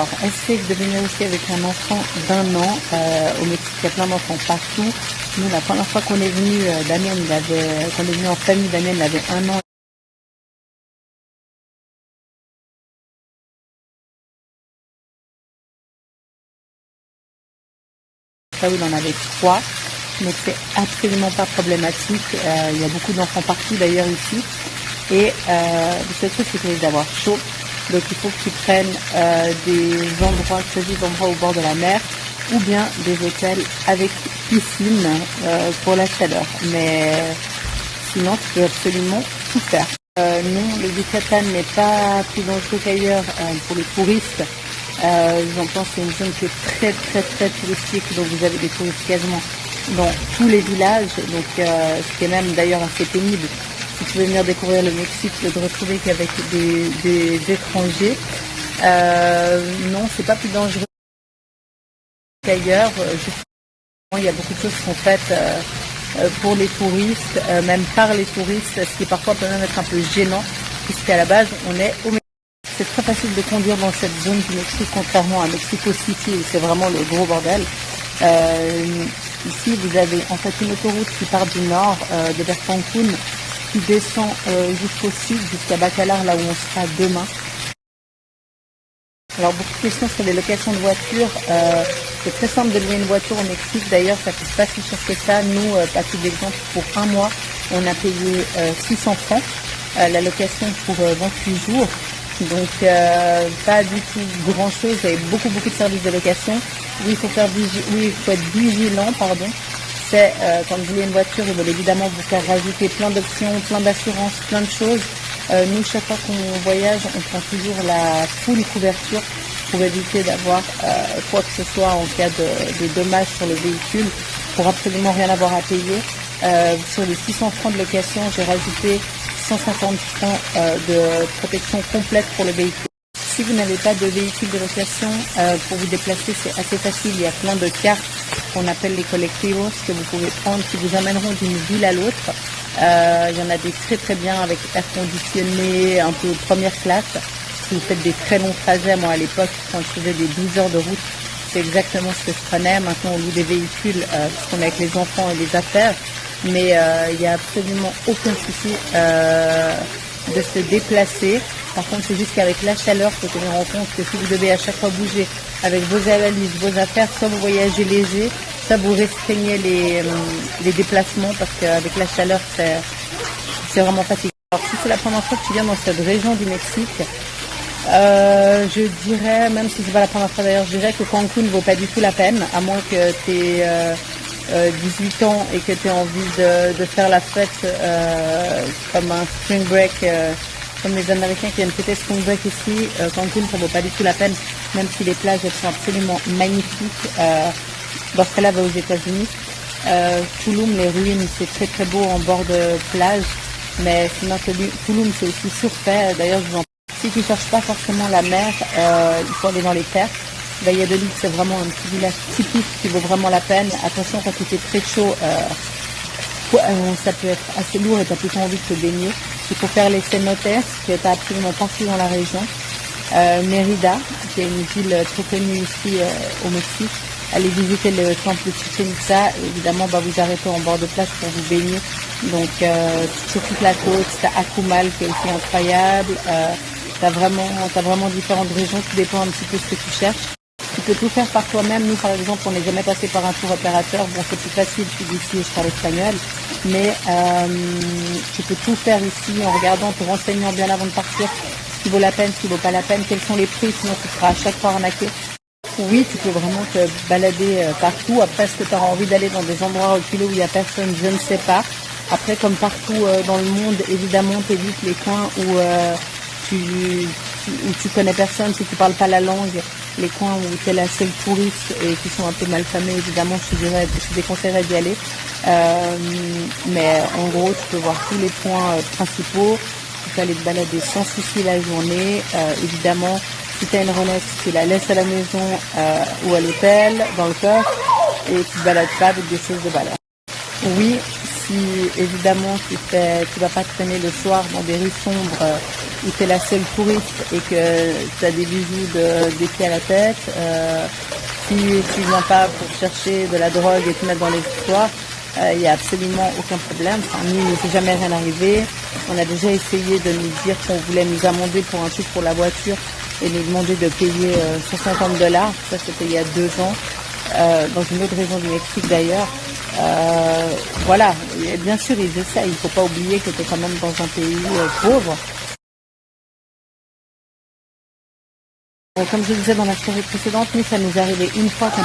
Alors, est-ce safe de venir aussi avec un enfant d'1 an? Au Mexique, il y a plein d'enfants partout. Nous, la première fois qu'on est venu, quand on est venu en famille, Damien, il avait 1 an. Là où il en avait 3. Donc c'est absolument pas problématique. Il y a beaucoup d'enfants partout d'ailleurs ici. Et le seul truc c'est qu'ils risquent d'avoir chaud. Donc il faut que tu prennes choisis des endroits au bord de la mer ou bien des hôtels avec piscine pour la chaleur. Mais sinon tu peux absolument tout faire. Non, le Yucatan n'est pas plus dangereux qu'ailleurs pour les touristes. J'entends que c'est une zone qui est très très très touristique, donc vous avez des touristes quasiment dans tous les villages, donc ce qui est même d'ailleurs assez pénible si tu veux venir découvrir le Mexique, de te retrouver qu'avec des étrangers. Non, c'est pas plus dangereux qu'ailleurs. Justement, il y a beaucoup de choses qui sont faites pour les touristes, même par les touristes, ce qui parfois peut même être un peu gênant, puisqu'à la base on est au Mexique. C'est très facile de conduire dans cette zone du Mexique, contrairement à Mexico City où c'est vraiment le gros bordel. Ici, vous avez en fait une autoroute qui part du nord, de vers Cancun, qui descend jusqu'au sud, jusqu'à Bacalar, là où on sera demain. Alors, beaucoup de questions sur les locations de voitures. C'est très simple de louer une voiture au Mexique. D'ailleurs, ça coûte pas si cher que ça. Nous, à titre d'exemple, pour 1 mois, on a payé 600 francs la location pour 28 jours. Donc pas du tout grand chose, il y a beaucoup de services de location. Oui, il faut être vigilant, pardon. C'est quand vous voulez une voiture, ils veulent évidemment vous faire rajouter plein d'options, plein d'assurances, plein de choses. Nous, chaque fois qu'on voyage, on prend toujours la full couverture pour éviter d'avoir quoi que ce soit en cas de dommages sur le véhicule, pour absolument rien avoir à payer. Sur les 600 francs de location, j'ai rajouté 150 francs de protection complète pour le véhicule. Si vous n'avez pas de véhicule de location, pour vous déplacer, c'est assez facile. Il y a plein de cartes qu'on appelle les colectivos que vous pouvez prendre qui vous amèneront d'une ville à l'autre. Il y en a des très très bien avec air conditionné, un peu première classe. Si vous faites des très longs trajets, moi à l'époque, quand je faisais des 12 heures de route, c'est exactement ce que je prenais. Maintenant, on loue des véhicules parce qu'on est avec les enfants et les affaires. Mais il n'y a absolument aucun souci de se déplacer. Par contre, c'est juste qu'avec la chaleur, il faut tenir en compte que si vous devez à chaque fois bouger avec vos valises, vos affaires, soit vous voyagez léger, soit vous restreignez les déplacements parce qu'avec la chaleur, c'est vraiment fatigant. Alors, si c'est la première fois que tu viens dans cette région du Mexique, je dirais, même si c'est pas la première fois d'ailleurs, je dirais que Cancun ne vaut pas du tout la peine, à moins que tu aies 18 ans et que tu aies envie de faire la fête comme un spring break, comme les Américains qui viennent fêter spring break ici. Cancun, ça vaut pas du tout la peine, même si les plages elles sont absolument magnifiques. Dans ce cas-là, va aux États-Unis. Tulum, les ruines, c'est très très beau en bord de plage, mais sinon Tulum c'est aussi surfait. D'ailleurs, si tu cherches pas forcément la mer, il faut aller dans les terres. Valladolid, c'est vraiment un petit village typique qui vaut vraiment la peine. Attention, quand il fait très chaud, ça peut être assez lourd et tu as plutôt envie de te baigner. Il faut faire les cenotes, qui est absolument partout dans la région. Mérida, qui est une ville très connue ici au Mexique. Allez visiter le temple de Chichen Itza. Évidemment, vous arrêtez en bord de plage pour vous baigner. Donc, sur toute la côte, t'as Akumal qui est aussi incroyable. T'as vraiment différentes régions. Tout dépend un petit peu de ce que tu cherches. Tu peux tout faire par toi-même. Nous, par exemple, on n'est jamais passé par un tour opérateur. Bon, c'est plus facile, je suis d'ici et je parle espagnol. Mais tu peux tout faire ici en regardant, te renseignant bien avant de partir. Ce qui vaut la peine, ce qui vaut pas la peine, quels sont les prix, sinon tu seras à chaque fois arnaqué. Oui, tu peux vraiment te balader partout. Après, est-ce que tu auras envie d'aller dans des endroits reculés où il n'y a personne? Je ne sais pas. Après, comme partout dans le monde, évidemment, tu évites les coins où tu connais personne, si tu parles pas la langue, les coins où tu es la seule touriste et qui sont un peu malfamés, évidemment, je te déconseillerais d'y aller. Mais en gros, tu peux voir tous les points principaux. Tu peux aller te balader sans souci la journée. Évidemment, si tu as une Rolex, tu la laisses à la maison ou à l'hôtel, dans le coffre, et tu te balades pas avec des choses de valeur. Oui, si évidemment tu vas pas traîner le soir dans des rues sombres où tu es la seule touriste et que tu as des bijoux des pieds à la tête, si tu viens pas pour chercher de la drogue et te mettre dans les histoires, il n'y a absolument aucun problème. Enfin, nous, il ne nous est jamais rien arrivé. On a déjà essayé de nous dire qu'on voulait nous amender pour un truc pour la voiture et nous demander de payer $150. Ça, c'était il y a 2 ans, dans une autre région du Mexique d'ailleurs. Voilà, et bien sûr, ils essayent. Il ne faut pas oublier que tu es quand même dans un pays pauvre. Comme je disais dans la story précédente, nous, ça nous est arrivé une fois qu'un